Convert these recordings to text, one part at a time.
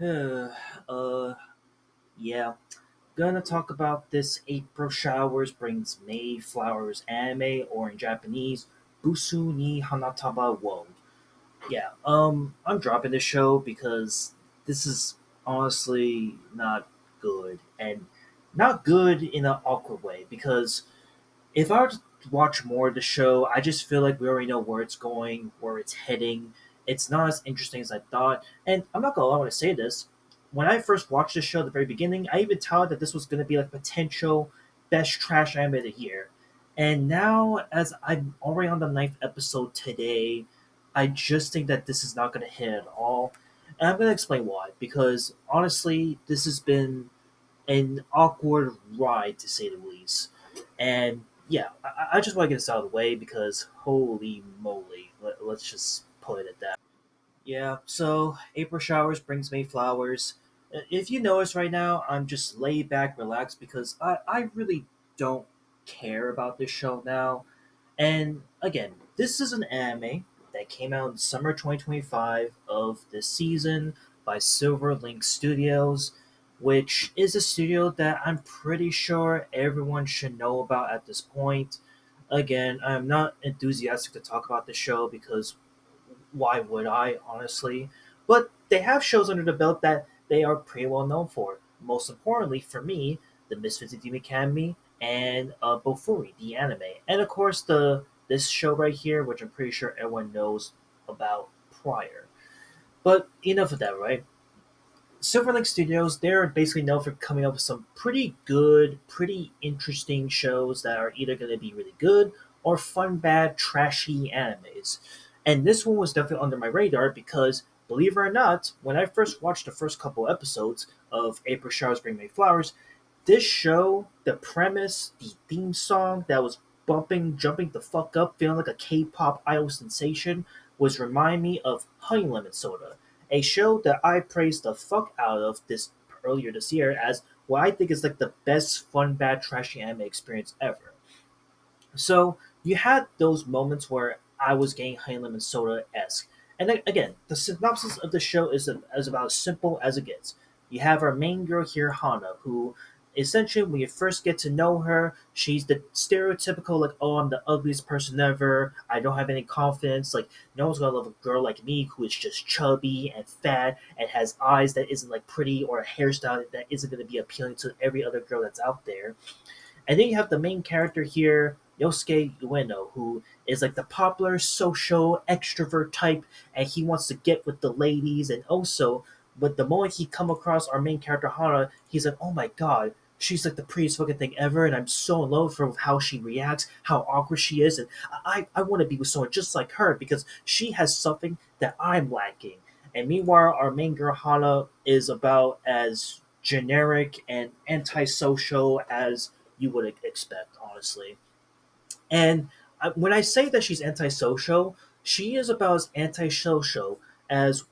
uh, yeah. Gonna talk about this April showers brings May flowers anime, or in Japanese, Busu ni Hanataba wo. Yeah, I'm dropping this show because this is honestly not good, and not good in an awkward way. Because if I were to watch more of the show, I just feel like we already know where it's going, where it's heading. It's not as interesting as I thought. And I'm not gonna lie when I say this. When I first watched the show at the very beginning, I even thought that this was gonna be like potential best trash anime of the year. And now, as I'm already on the ninth episode today, I just think that this is not gonna hit at all. And I'm gonna explain why. Because honestly, this has been an awkward ride to say the least. And yeah, I just want to get this out of the way because holy moly, let's just put it at that. Yeah, so April showers brings May flowers. If you notice right now, I'm just laid back, relaxed because I really don't care about this show now. And again, this is an anime that came out in summer 2025 of this season by Silver Link Studios, which is a studio that I'm pretty sure everyone should know about at this point. Again, I'm not enthusiastic to talk about the show because why would I, honestly? But they have shows under the belt that they are pretty well known for. Most importantly, for me, the Misfits of Demon Academy and Bofuri, the anime, and of course the this show right here, which I'm pretty sure everyone knows about prior. But enough of that, right? Silverlink Studios, they're basically known for coming up with some pretty good, pretty interesting shows that are either going to be really good or fun, bad, trashy animes. And this one was definitely under my radar because, believe it or not, when I first watched the first couple episodes of April Showers Bring May Flowers, this show, the premise, the theme song that was bumping, jumping the fuck up, feeling like a K-pop idol sensation, was remind me of Honey Lemon Soda, a show that I praised the fuck out of this earlier this year as what I think is like the best fun bad trashy anime experience ever. So you had those moments where I was getting Honey Lemon Soda esque. And then, again, the synopsis of the show is about as simple as it gets. You have our main girl here, Hana, who essentially, when you first get to know her, she's the stereotypical, like, oh, I'm the ugliest person ever. I don't have any confidence. Like, no one's gonna love a girl like me who is just chubby and fat and has eyes that isn't like pretty or a hairstyle that isn't gonna be appealing to every other girl that's out there. And then you have the main character here, Yosuke Ueno, who is like the popular social extrovert type, and he wants to get with the ladies. And also, but the moment he come across our main character Hana, he's like, "Oh my god, she's like the prettiest fucking thing ever," and I'm so in love with how she reacts, how awkward she is, and I want to be with someone just like her because she has something that I'm lacking. And meanwhile, our main girl Hana is about as generic and antisocial as you would expect, honestly. And when I say that she's antisocial, she is about as antisocial as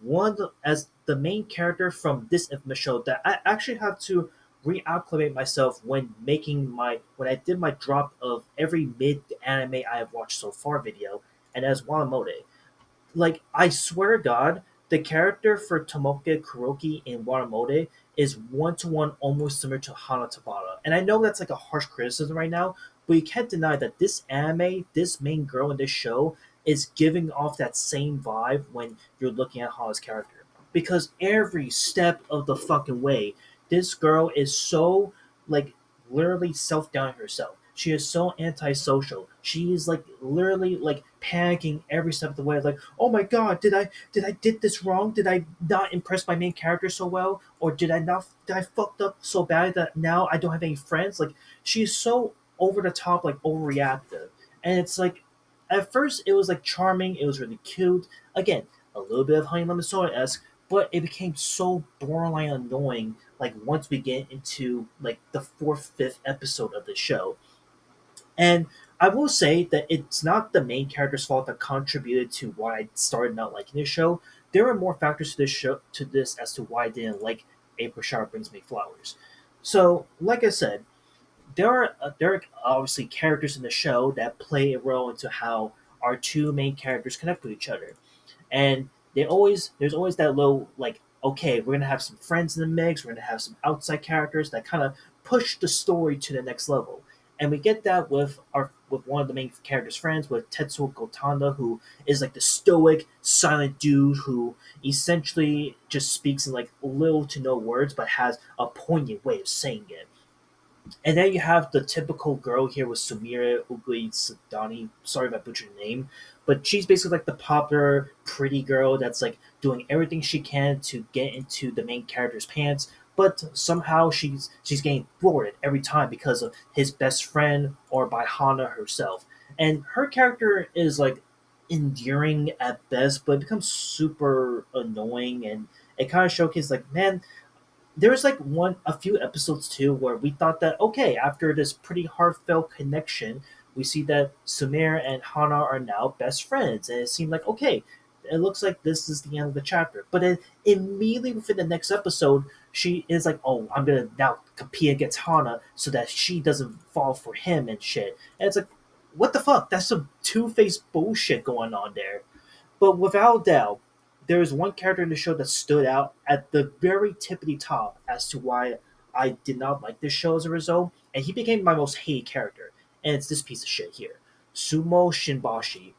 as the main character from this infamous show that I actually have to reacclimate myself when I did my drop of every mid anime I have watched so far video, and as Wanamode. Like, I swear to God, the character for Tomoke Kuroki in Waramode is one to one almost similar to Hana Tabata. And I know that's like a harsh criticism right now, but you can't deny that this anime, this main girl in this show, is giving off that same vibe when you're looking at Hana's character. Because every step of the fucking way, this girl is so, like, literally self doubting herself. She is so antisocial. She is like literally like panicking every step of the way. Like, oh my god, did I did this wrong? Did I not impress my main character so well, or did I fucked up so bad that now I don't have any friends? Like, she's so over the top, like overreactive, and it's like at first it was like charming. It was really cute. Again, a little bit of Honey Lemon Soda esque, but it became so borderline annoying like once we get into like the fourth, fifth episode of the show. And I will say that it's not the main character's fault that contributed to why I started not liking this show. There are more factors to this as to why I didn't like April Shower Brings Me Flowers. So, like I said, there are obviously characters in the show that play a role into how our two main characters connect with each other, and there's always that little like okay, we're gonna have some friends in the mix, we're gonna have some outside characters that kind of push the story to the next level. And we get that with one of the main characters' friends, with Tetsuo Gotanda, who is like the stoic, silent dude who essentially just speaks in like little to no words, but has a poignant way of saying it. And then you have the typical girl here with Sumire Ugly Sadani. Sorry if I butchered her name, but she's basically like the popular, pretty girl that's like doing everything she can to get into the main character's pants. But somehow she's getting thwarted every time because of his best friend or by Hana herself. And her character is like endearing at best, but it becomes super annoying, and it kind of showcases like, man, there was like a few episodes too where we thought that okay, after this pretty heartfelt connection, we see that Sumire and Hana are now best friends, and it seemed like okay, it looks like this is the end of the chapter. But then immediately within the next episode, she is like, oh, I'm gonna now compete against Hana so that she doesn't fall for him and shit. And it's like, what the fuck? That's some two-faced bullshit going on there. But without doubt, there is one character in the show that stood out at the very tippity top as to why I did not like this show as a result, and he became my most hated character. And it's this piece of shit here, Sumo Shinbashi.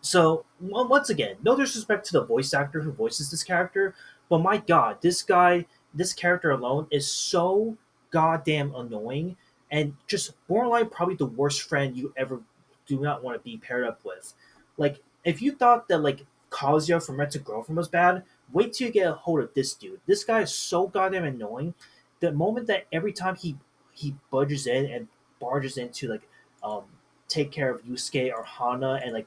So once again, no disrespect to the voice actor who voices this character, but my god, this character alone is so goddamn annoying and just borderline probably the worst friend you ever do not want to be paired up with. Like, if you thought that like Kazuya from Rent a Girlfriend was bad, wait till you get a hold of this dude. This guy is so goddamn annoying. The moment that every time he budges in and barges into like um take care of Yusuke or Hana and like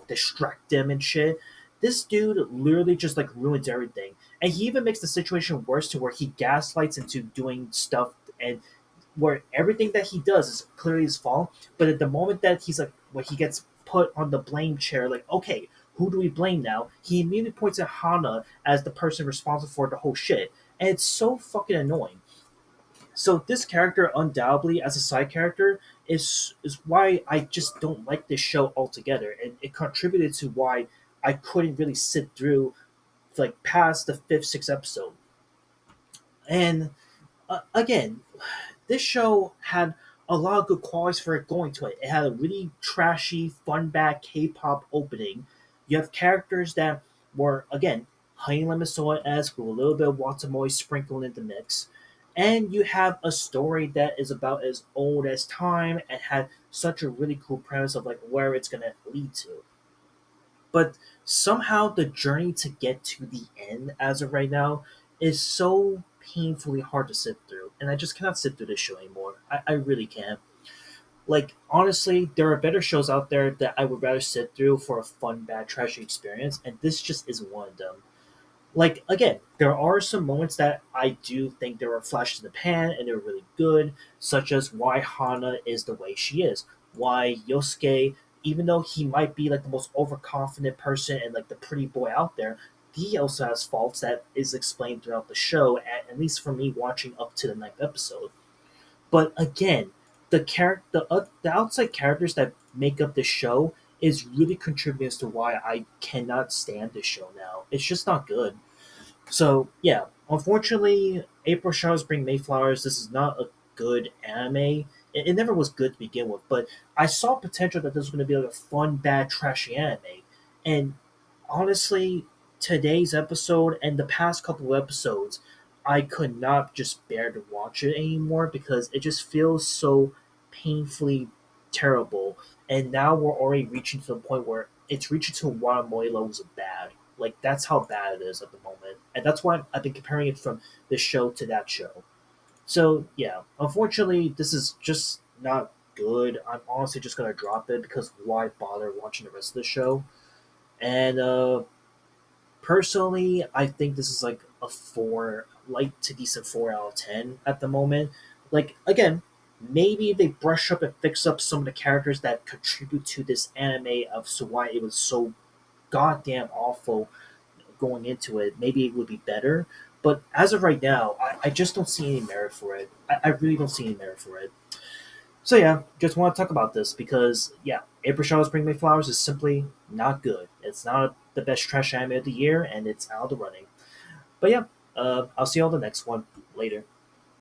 distract them and shit. This dude literally just like ruins everything, and he even makes the situation worse to where he gaslights into doing stuff and where everything that he does is clearly his fault. But at the moment that he's like when he gets put on the blame chair, like okay, who do we blame now? He immediately points at Hana as the person responsible for the whole shit, and it's so fucking annoying. So this character, undoubtedly, as a side character, is why I just don't like this show altogether, and it contributed to why I couldn't really sit through like past the fifth, sixth episode. And again, this show had a lot of good qualities for it going to it. It had a really trashy, fun bad K-pop opening. You have characters that were again Honey Lemon Soy esque with a little bit of Watamoy sprinkled in the mix. And you have a story that is about as old as time and had such a really cool premise of like where it's gonna lead to. But somehow the journey to get to the end as of right now is so painfully hard to sit through. And I just cannot sit through this show anymore. I really can't. Like, honestly, there are better shows out there that I would rather sit through for a fun, bad, trashy experience, and this just isn't one of them. Like, again, there are some moments that I do think there are flashes in the pan and they're really good, such as why Hana is the way she is. Why Yosuke, even though he might be like the most overconfident person and like the pretty boy out there, he also has faults that is explained throughout the show, at least for me watching up to the ninth episode. But again, the outside characters that make up the show is really contributing as to why I cannot stand this show now. It's just not good. So yeah, unfortunately, April Showers Bring Mayflowers. This is not a good anime. It never was good to begin with, but I saw potential that this was going to be like a fun, bad, trashy anime. And honestly, today's episode and the past couple of episodes, I could not just bear to watch it anymore because it just feels so painfully terrible. And now we're already reaching to the point where it's reaching to Wanamoy levels of bad. Like that's how bad it is at the moment, and that's why I've been comparing it from this show to that show. So yeah, unfortunately, this is just not good. I'm honestly just gonna drop it because why bother watching the rest of the show? And personally, I think this is like a four, light to decent 4 out of 10 at the moment. Like again, maybe if they brush up and fix up some of the characters that contribute to this anime of so why it was so goddamn awful going into it, maybe it would be better. But as of right now, I just don't see any merit for it. I really don't see any merit for it. So yeah, just want to talk about this because yeah, April Showers Bring Me Flowers is simply not good. It's not the best trash anime of the year, and it's out of the running. But yeah, I'll see you on the next one later.